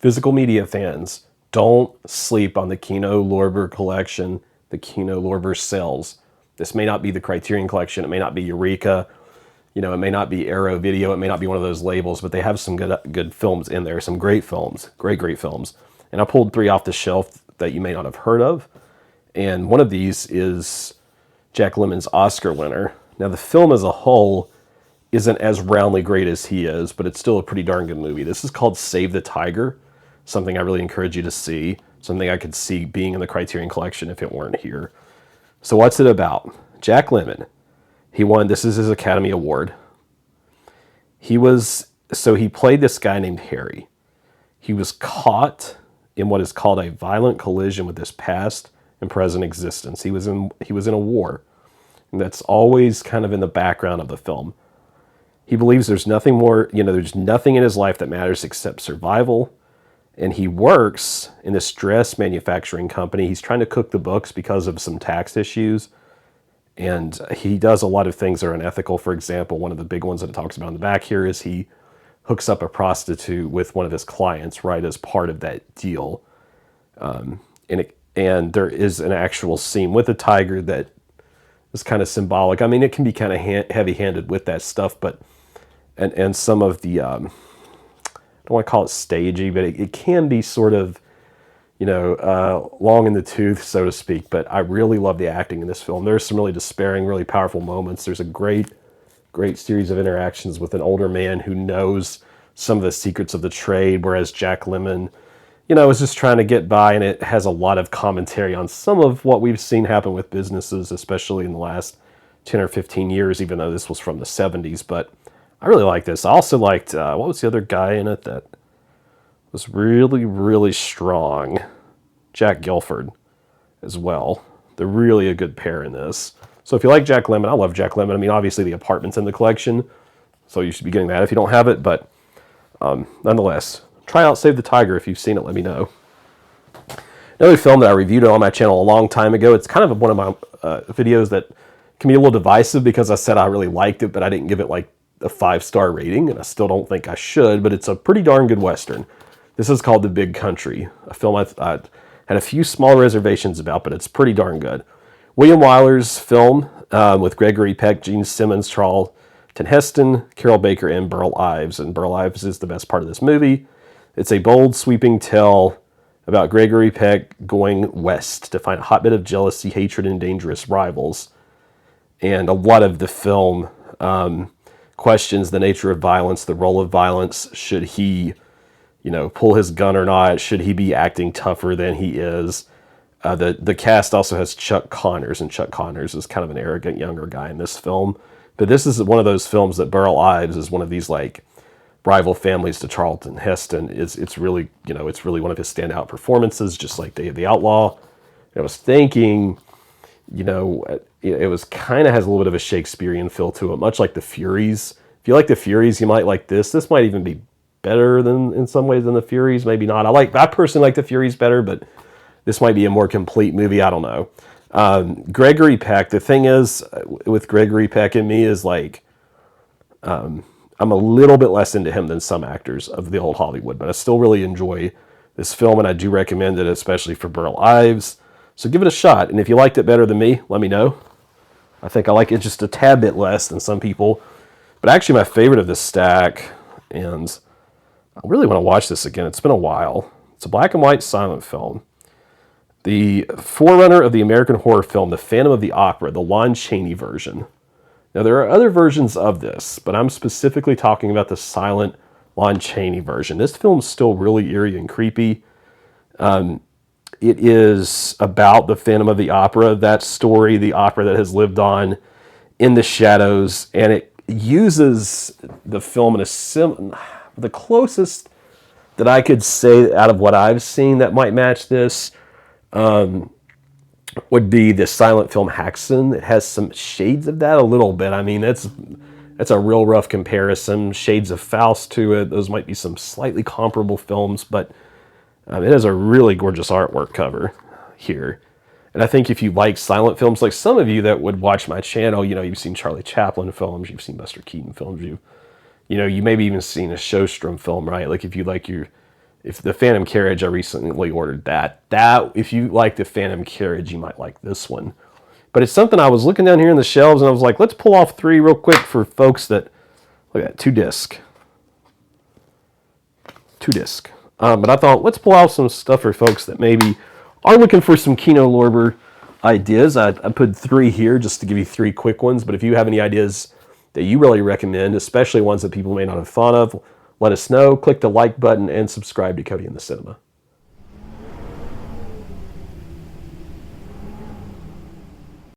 physical media fans, don't sleep on the Kino Lorber collection, the Kino Lorber sales. This may not be the Criterion collection. It may not be Eureka. You know, it may not be Arrow Video. It may not be one of those labels, but they have some good films in there, some great films, great films. And I pulled 3 off the shelf that you may not have heard of. And one of these is Jack Lemmon's Oscar winner. Now, the film as a whole isn't as roundly great as he is, but it's still a pretty darn good movie. This is called Save the Tiger, something I really encourage you to see, something I could see being in the Criterion collection if it weren't here. So what's it about? Jack Lemmon. He won, this is his Academy Award. He played this guy named Harry. He was caught in what is called a violent collision with his past and present existence. He was in a war. And that's always kind of in the background of the film. He believes there's nothing more, there's nothing in his life that matters except survival. And he works in this dress manufacturing company. He's trying to cook the books because of some tax issues. And he does a lot of things that are unethical. For example, one of the big ones that it talks about in the back here is he hooks up a prostitute with one of his clients right as part of that deal. And there is an actual scene with a tiger that is kind of symbolic. I mean, it can be kind of heavy-handed with that stuff, but and some of the I don't want to call it stagey, but it can be sort of long in the tooth, so to speak. But I really love the acting in this film. There's some really despairing, really powerful moments. There's a great series of interactions with an older man who knows some of the secrets of the trade, whereas Jack Lemmon, is just trying to get by, and it has a lot of commentary on some of what we've seen happen with businesses, especially in the last 10 or 15 years, even though this was from the 70s. But I really like this. I also liked, what was the other guy in it that was really, really strong? Jack Gilford as well. They're really a good pair in this. So if you like Jack Lemmon, I love Jack Lemmon. I mean, obviously The Apartment's in the collection, so you should be getting that if you don't have it. But nonetheless, try out Save the Tiger. If you've seen it, let me know. Another film that I reviewed on my channel a long time ago. It's kind of one of my videos that can be a little divisive because I said I really liked it, but I didn't give it like a 5-star rating, and I still don't think I should, but it's a pretty darn good Western. This is called The Big Country, a film I had a few small reservations about, but it's pretty darn good. William Wyler's film with Gregory Peck, Gene Simmons, Charlton Heston, Carol Baker, and Burl Ives. And Burl Ives is the best part of this movie. It's a bold, sweeping tale about Gregory Peck going west to find a hotbed of jealousy, hatred, and dangerous rivals. And a lot of the film questions the nature of violence, the role of violence. Should he, pull his gun or not? Should he be acting tougher than he is? The cast also has Chuck Connors, and Chuck Connors is kind of an arrogant younger guy in this film. But this is one of those films that Burl Ives is one of these like rival families to Charlton Heston. It's really it's really one of his standout performances, just like Day of the Outlaw. And I was thinking, it was kind of has a little bit of a Shakespearean feel to it, much like The Furies. If you like The Furies, you might like this. This might even be better than in some ways than The Furies, maybe not. I personally like The Furies better, but this might be a more complete movie. I don't know. Gregory Peck, the thing is with Gregory Peck and me is like, I'm a little bit less into him than some actors of the old Hollywood, but I still really enjoy this film, and I do recommend it, especially for Burl Ives. So give it a shot, and if you liked it better than me, let me know. I think I like it just a tad bit less than some people, but actually my favorite of this stack, and I really want to watch this again. It's been a while. It's a black and white silent film. The forerunner of the American horror film, The Phantom of the Opera, the Lon Chaney version. Now, there are other versions of this, but I'm specifically talking about the silent Lon Chaney version. This film's still really eerie and creepy. It is about the Phantom of the Opera, that story, the opera that has lived on in the shadows, and it uses the film in the closest that I could say out of what I've seen that might match this would be the silent film Haxan. It has some shades of that a little bit. I mean, that's a real rough comparison. Shades of Faust to it. Those might be some slightly comparable films, but it has a really gorgeous artwork cover here. And I think if you like silent films, like some of you that would watch my channel, you've seen Charlie Chaplin films, you've seen Buster Keaton films, you maybe even seen a Showstrom film, right? Like if you like If the Phantom Carriage, I recently ordered that. If you like the Phantom Carriage, you might like this one. But it's something I was looking down here in the shelves, and I was like, let's pull off 3 real quick for folks that, look at that, 2 disc. 2 disc. But I thought, let's pull out some stuff for folks that maybe are looking for some Kino Lorber ideas. I put 3 here just to give you 3 quick ones, but if you have any ideas that you really recommend, especially ones that people may not have thought of, let us know. Click the like button and subscribe to Cody in the Cinema.